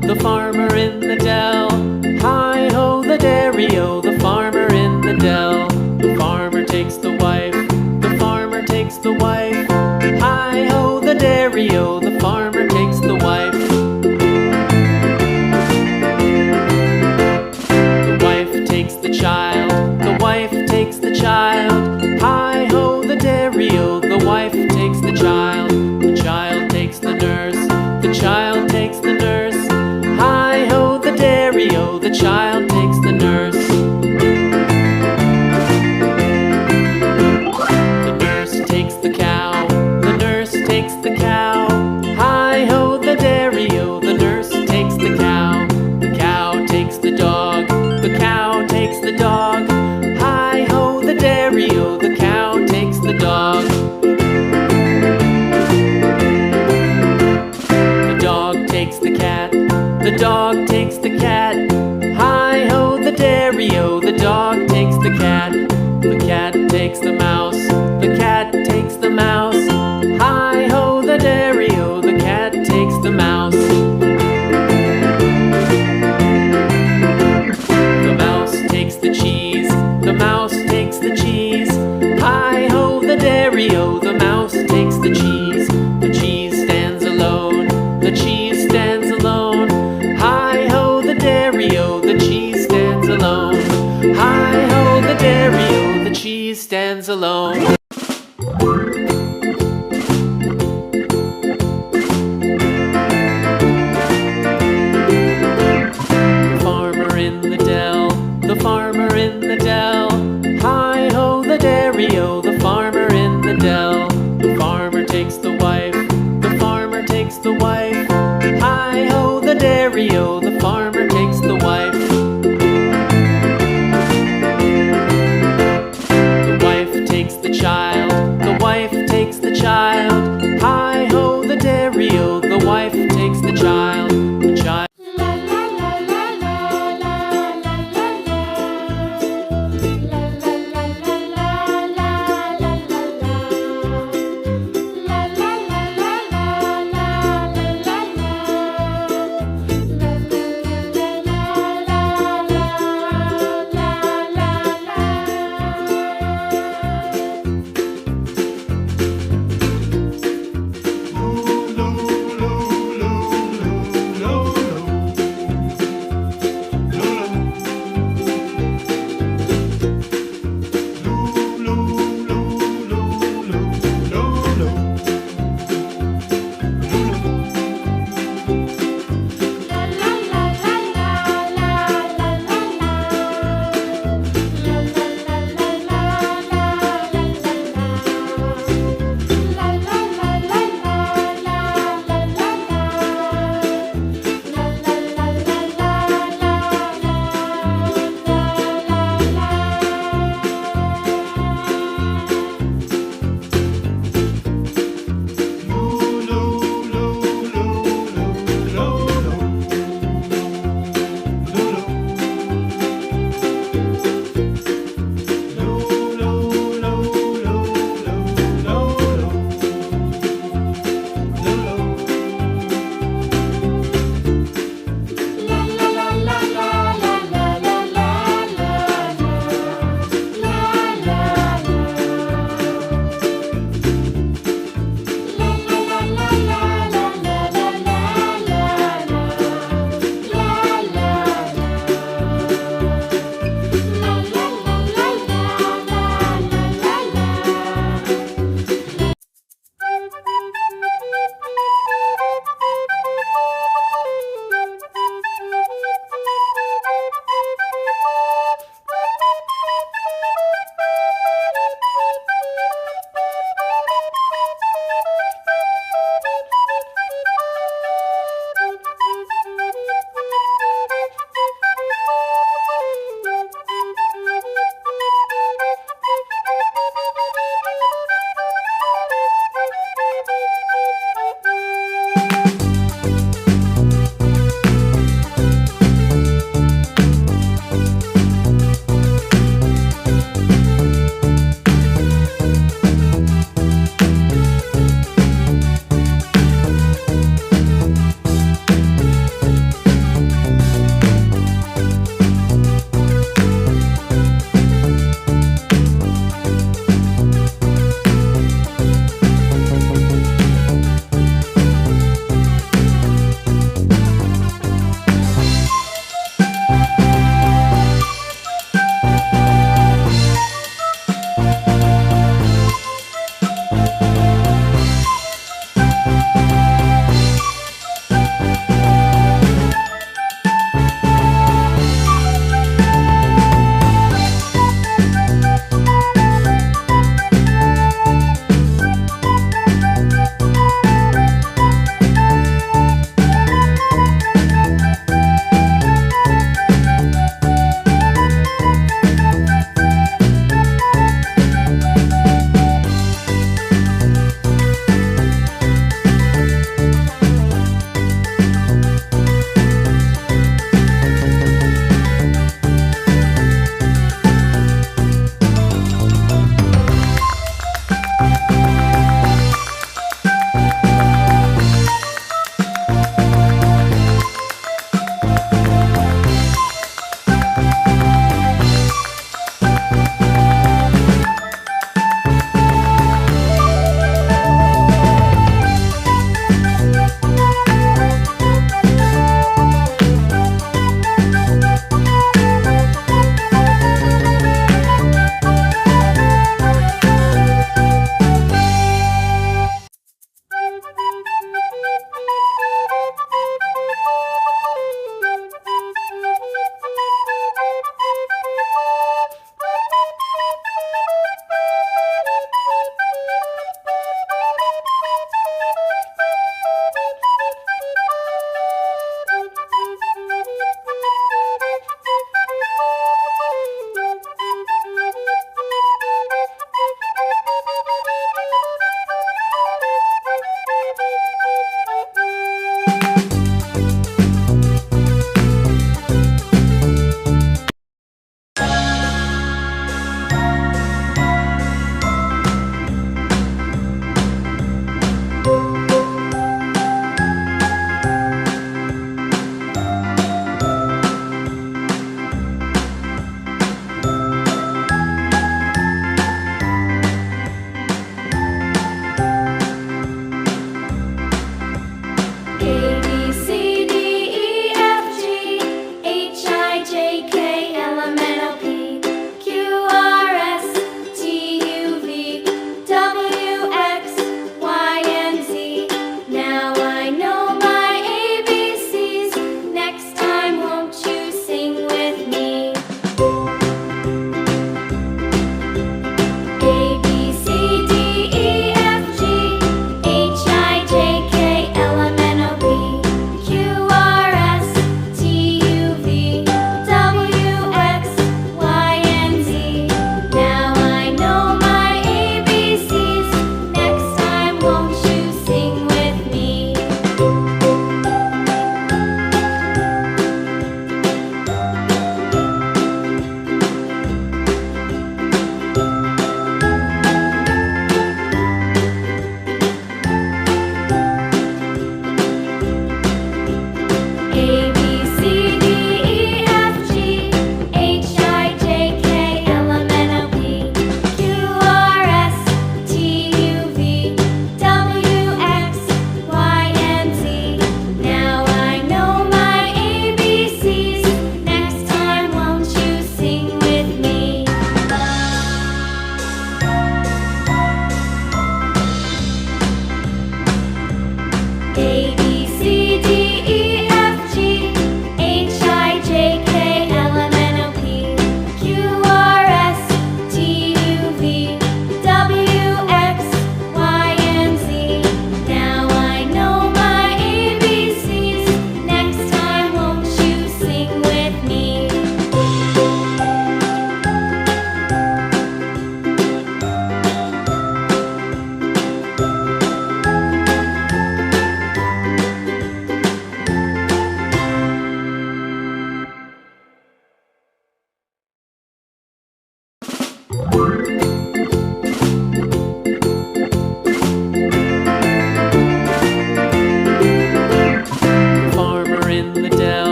The farmer in the dell. Hi-ho, the dairy-o, the farmer in the dell. The farmer takes the wife, the farmer takes the wife. Hi-ho, the dairy-o, the farmer takes the wife. The wife takes the child, the wife takes the child. Hi-ho, the dairy-o, the wife takes the child. The child takes the nurse, the child takes the nurse. Hi-ho, the dairy-o, the child takes the nurse. The nurse takes the cow, the nurse takes the cow. Hi-ho, the dairy-o, the nurse takes the cow. The cow takes the dog, the cow takes the dog. Hi-ho, the dairy-o, the cow takes the dog. The dog takes the cat, the dog takes the cat. Hi-ho, the dairy-o, the dog takes the cat. The cat takes the mouse, the cat takes the mouse. Hi-ho, the dairy-o, the cat takes the mouse. The mouse takes the cheese, the mouse takes the cheese. Hi-ho, the dairy-o, the mouse takes the cheese. The cheese stands alone, the cheese stands alone. Hi-ho, the dairy-o, the cheese stands alone. Hi-ho, the dairy-o, the cheese stands alone. The farmer in the dell, the farmer in the dell. Hi-ho, the dairy-o, the farmer in the dell. The farmer takes the wife, the farmer takes the wife. Hi-ho, the dairy-o, the farmer takes the wife. The wife takes the child, the wife takes the child. Hi-ho, the dairy-o, the wife takes the child. The child.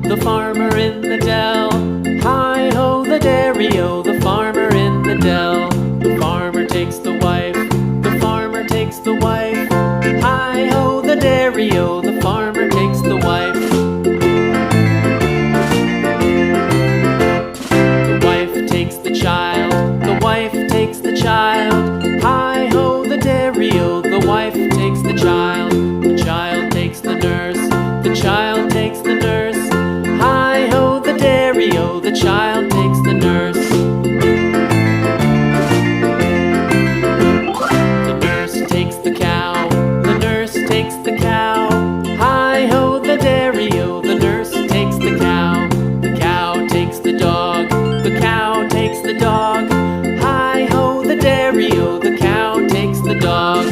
The farmer in the dell. Hi-ho, the dairy-o, the farmer in the dell. The farmer takes the wife, the farmer takes the wife. Hi-ho, the dairy-o, the farmer takes the wife. The wife takes the child, the wife takes the child. Hi-ho, the dairy-o, the wife takes the child. The child takes the nurse, the child takes the nurse. Hi-ho, the dairy-o, the child takes the nurse. The nurse takes the cow, the nurse takes the cow. Hi-ho, the dairy-o, the nurse takes the cow. The cow takes the dog, the cow takes the dog. Hi-ho, the dairy-o, the cow takes the dog.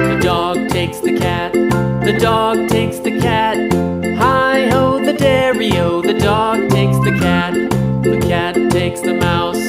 The dog takes the cat, the dog takes the cat. Hi-ho, the dairy-o, the dog takes the cat. The cat takes the mouse,